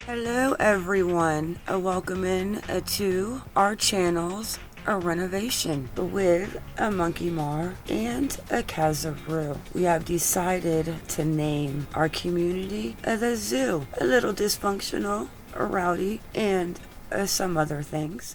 Hello everyone, welcome in to our channel's a renovation with a MonkieMar and a Kazaroo. We have decided to name our community the zoo. A little dysfunctional, rowdy, and some other things.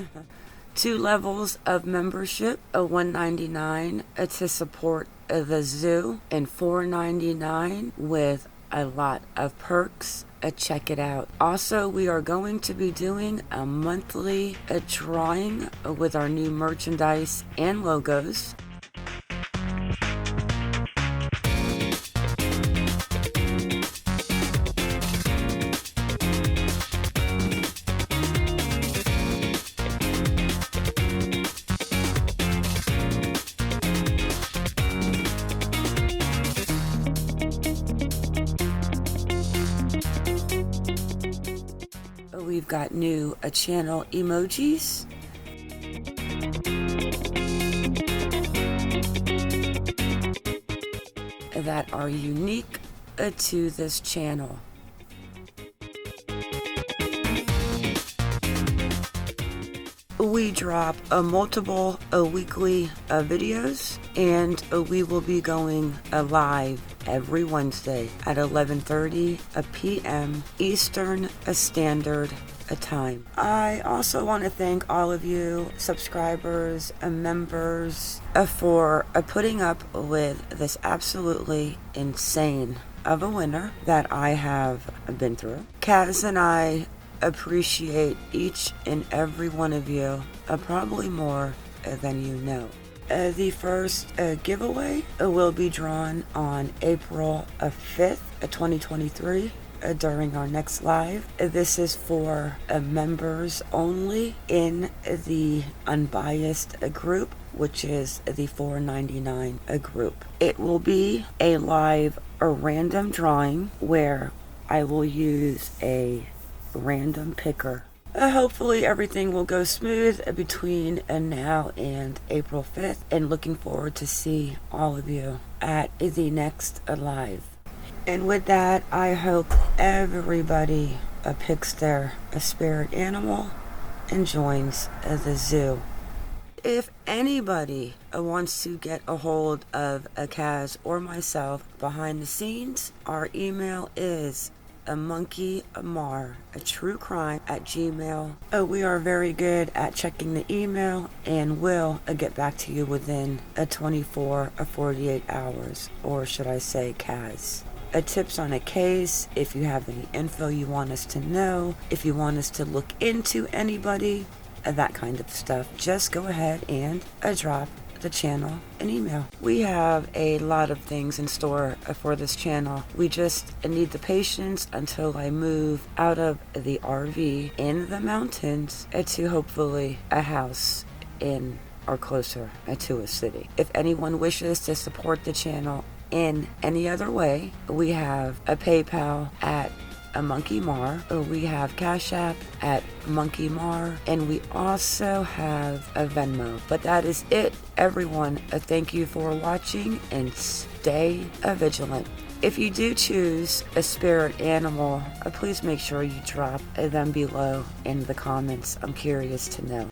2 levels of membership, a $1.99 to support the zoo, and $4.99 with a lot of perks. Check it out. Also, we are going to be doing a monthly drawing with our new merchandise and logos. We've got new channel emojis. That are unique to this channel. We drop multiple weekly videos, and we will be going live every Wednesday at 11:30 p.m. Eastern Standard Time. I also want to thank all of you subscribers and members for putting up with this absolutely insane of a winter that I have been through. Kaz and I appreciate each and every one of you, probably more than you know. The first giveaway will be drawn on April 5th, 2023. During our next live. This is for members only in the unbiased group, which is the $4.99 group. It will be a live random drawing where I will use a random picker. Hopefully everything will go smooth between now and April 5th, and looking forward to see all of you at the next live. And with that, I hope everybody picks their spirit animal and joins the zoo. If anybody wants to get a hold of Kaz or myself behind the scenes, our email is MonkieMar, truecrime@gmail. We are very good at checking the email and will get back to you within 24 or 48 hours, or should I say Kaz. Tips on a case, if you have any info you want us to know, if you want us to look into anybody, that kind of stuff, just go ahead and drop the channel an email. We have a lot of things in store for this channel. We just need the patience until I move out of the RV in the mountains to hopefully a house in or closer to a city. If anyone wishes to support the channel in any other way, we have a PayPal at a MonkieMar, we have Cash App at MonkieMar, and we also have a Venmo. But that is it, everyone. Thank you for watching, and stay vigilant. If you do choose a spirit animal, please make sure you drop them below in the comments. I'm curious to know.